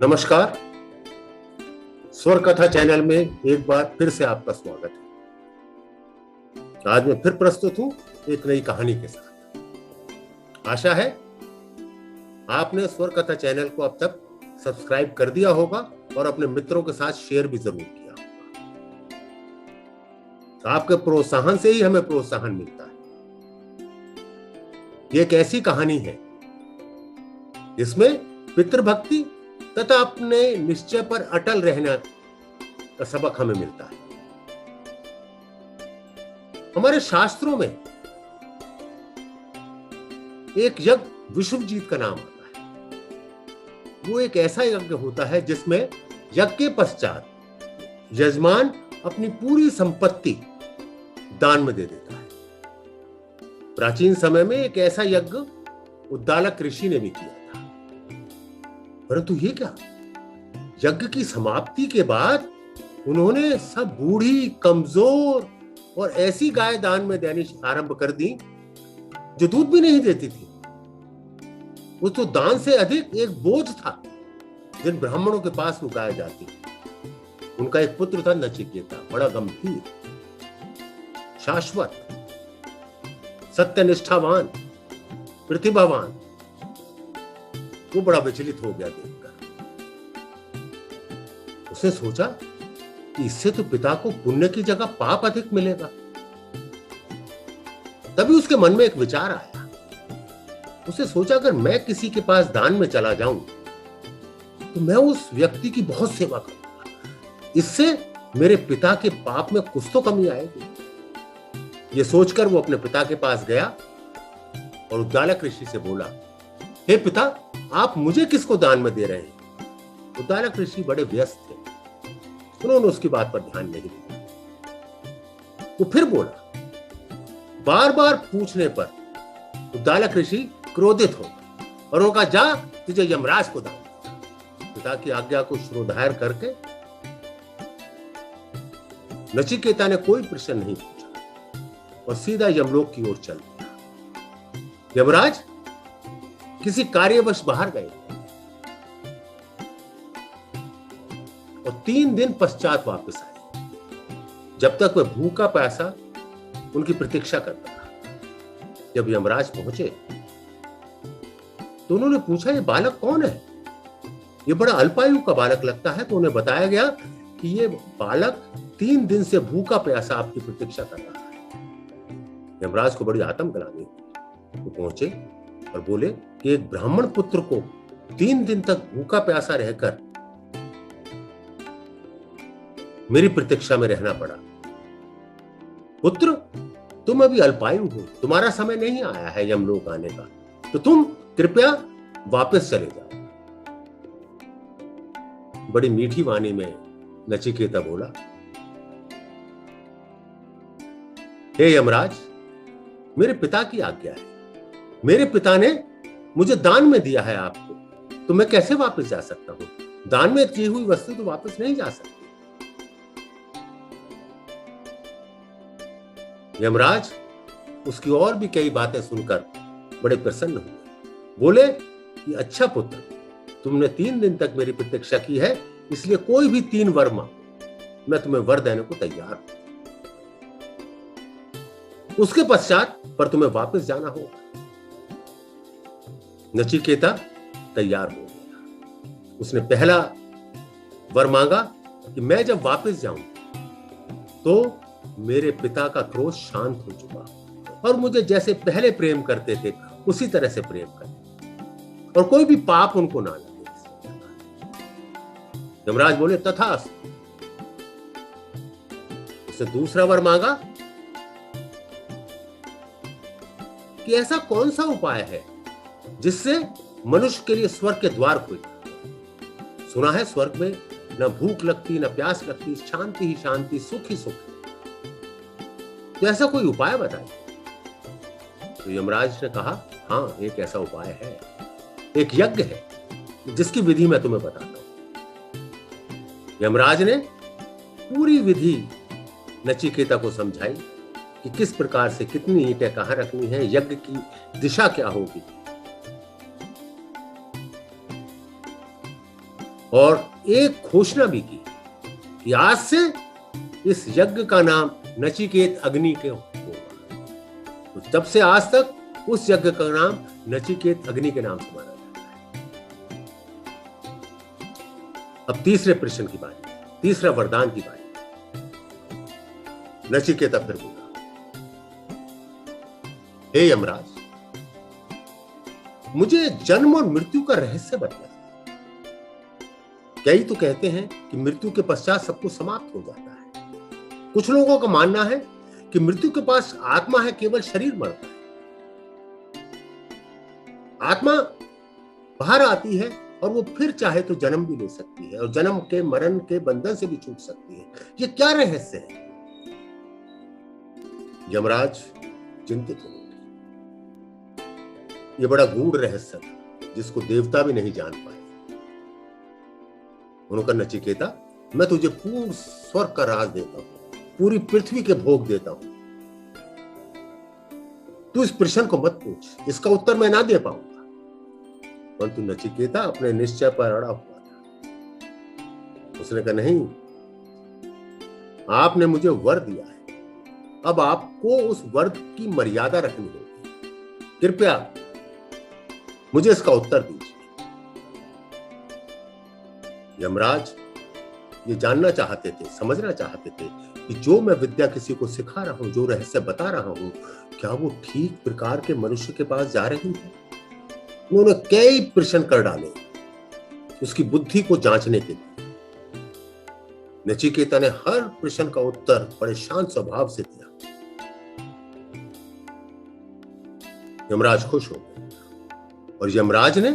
नमस्कार। स्वर कथा चैनल में एक बार फिर से आपका स्वागत है। आज मैं फिर प्रस्तुत हूं एक नई कहानी के साथ। आशा है आपने स्वर कथा चैनल को अब तक सब्सक्राइब कर दिया होगा और अपने मित्रों के साथ शेयर भी जरूर किया होगा। आपके प्रोत्साहन से ही हमें प्रोत्साहन मिलता है। ये एक ऐसी कहानी है जिसमें पितृभक्ति तथा अपने निश्चय पर अटल रहने का सबक हमें मिलता है। हमारे शास्त्रों में एक यज्ञ विश्वजीत का नाम आता है। वो एक ऐसा यज्ञ होता है जिसमें यज्ञ के पश्चात यजमान अपनी पूरी संपत्ति दान में दे देता है। प्राचीन समय में एक ऐसा यज्ञ उद्दालक ऋषि ने भी किया था। परंतु ये क्या, यज्ञ की समाप्ति के बाद उन्होंने सब बूढ़ी, कमजोर और ऐसी गाय दान में देनी आरंभ कर दी जो दूध भी नहीं देती थी। वो तो दान से अधिक एक बोझ था जिन ब्राह्मणों के पास वो गाय जाती। उनका एक पुत्र था नचिकेता, बड़ा गंभीर, शाश्वत, सत्यनिष्ठावान, प्रतिभावान। वो बड़ा विचलित हो गया देखकर। उसने सोचा कि इससे तो पिता को पुण्य की जगह पाप अधिक मिलेगा। तभी उसके मन में एक विचार आया। उसने सोचा अगर मैं किसी के पास दान में चला जाऊं तो मैं उस व्यक्ति की बहुत सेवा करूंगा। इससे मेरे पिता के पाप में कुछ तो कमी आएगी। ये सोचकर वो अपने पिता के पास गया और उद्दालक ऋषि से बोला, हे पिता, आप मुझे किसको दान में दे रहे हैं? उद्दालक ऋषि बड़े व्यस्त थे, उन्होंने उसकी बात पर ध्यान नहीं दिया। वो फिर बोला। बार बार पूछने पर उद्दालक ऋषि क्रोधित हो और उनका, जा, तुझे यमराज को दान। पिता की आज्ञा को शिरोधार्य करके नचिकेता ने कोई प्रश्न नहीं पूछा और सीधा यमलोक की ओर चल दिया। यमराज किसी कार्यवश बाहर गए और 3 दिन पश्चात वापस आए। जब तक वह भूखा प्यासा उनकी प्रतीक्षा करता रहा। जब यमराज पहुंचे तो उन्होंने पूछा, ये बालक कौन है? ये बड़ा अल्पायु का बालक लगता है। तो उन्हें बताया गया कि ये बालक 3 दिन से भूखा प्यासा आपकी प्रतीक्षा कर रहा है। यमराज को बड़ी आत्मग्लानि हुई। वो पहुंचे और बोले कि एक ब्राह्मण पुत्र को 3 दिन तक भूखा प्यासा रहकर मेरी प्रतीक्षा में रहना पड़ा। पुत्र, तुम अभी अल्पायु हो, तुम्हारा समय नहीं आया है यमलोक आने का, तो तुम कृपया वापस चले जाओ। बड़ी मीठी वाणी में नचिकेता बोला, हे यमराज, मेरे पिता की आज्ञा है। मेरे पिता ने मुझे दान में दिया है आपको, तो मैं कैसे वापस जा सकता हूं? दान में की हुई वस्तु तो वापस नहीं जा सकती। यमराज उसकी और भी कई बातें सुनकर बड़े प्रसन्न हुए। बोले कि अच्छा पुत्र, तुमने 3 दिन तक मेरी प्रतीक्षा की है, इसलिए कोई भी 3 वर मांगो, मैं तुम्हें वर देने को तैयार हूं। उसके पश्चात पर तुम्हें वापस जाना होगा। नचिकेता तैयार हो गया। उसने पहला वर मांगा कि मैं जब वापस जाऊं तो मेरे पिता का क्रोध शांत हो चुका और मुझे जैसे पहले प्रेम करते थे उसी तरह से प्रेम करें और कोई भी पाप उनको ना लगे। यमराज बोले, तथास्तु। उसने दूसरा वर मांगा कि ऐसा कौन सा उपाय है जिससे मनुष्य के लिए स्वर्ग के द्वार खुल। सुना है स्वर्ग में न भूख लगती, न प्यास लगती, शांति ही शांति, सुख ही सुख। तो ऐसा कोई उपाय बताइए। तो यमराज ने कहा, हाँ, एक ऐसा उपाय है। एक यज्ञ है जिसकी विधि मैं तुम्हें बताता हूं। यमराज ने पूरी विधि नचिकेता को समझाई कि किस प्रकार से कितनी ईंटें कहां रखनी है, यज्ञ की दिशा क्या होगी, और एक घोषणा भी की कि आज से इस यज्ञ का नाम नचिकेत अग्नि के होगा। तो तब से आज तक उस यज्ञ का नाम नचिकेत अग्नि के नाम से माना जाता है। अब तीसरे प्रश्न की बारी, तीसरा वरदान की बारी। नचिकेता फिर बोला, हे यमराज, मुझे जन्म और मृत्यु का रहस्य बता। कई तो कहते हैं कि मृत्यु के पश्चात सब कुछ समाप्त हो जाता है। कुछ लोगों का मानना है कि मृत्यु के पास आत्मा है, केवल शरीर मरता है। आत्मा बाहर आती है और वो फिर चाहे तो जन्म भी ले सकती है और जन्म के मरण के बंधन से भी छूट सकती है। ये क्या रहस्य है? यमराज चिंतित हो गए। ये बड़ा गूढ़ रहस्य था जिसको देवता भी नहीं जान पाए। उन्होंने कहा, नचिकेता, मैं तुझे पूर्ण स्वर्ग का राज देता हूं, पूरी पृथ्वी के भोग देता हूं। तू इस प्रश्न को मत पूछ, इसका उत्तर मैं ना दे पाऊंगा। परंतु नचिकेता अपने निश्चय पर अड़ा हुआ था। उसने कहा, नहीं, आपने मुझे वर दिया है, अब आपको उस वर की मर्यादा रखनी होगी। कृपया मुझे इसका उत्तर दीजिए। यमराज ये जानना चाहते थे, समझना चाहते थे कि जो मैं विद्या किसी को सिखा रहा हूं, जो रहस्य बता रहा हूं, क्या वो ठीक प्रकार के मनुष्य के पास जा रही है। उन्होंने कई प्रश्न कर डाले उसकी बुद्धि को जांचने के लिए। नचिकेता ने हर प्रश्न का उत्तर बड़े शांत स्वभाव से दिया। यमराज खुश हो गए और यमराज ने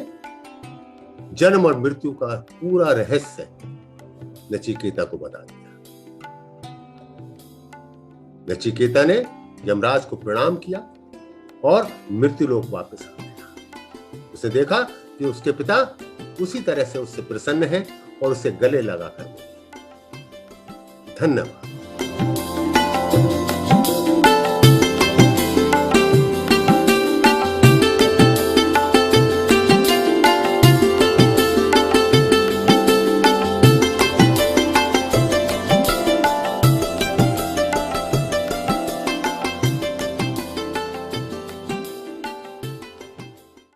जन्म और मृत्यु का पूरा रहस्य नचिकेता को बता दिया। नचिकेता ने यमराज को प्रणाम किया और मृत्युलोक वापस आ गया। उसने देखा कि उसके पिता उसी तरह से उससे प्रसन्न हैं और उसे गले लगाकर धन्यवाद।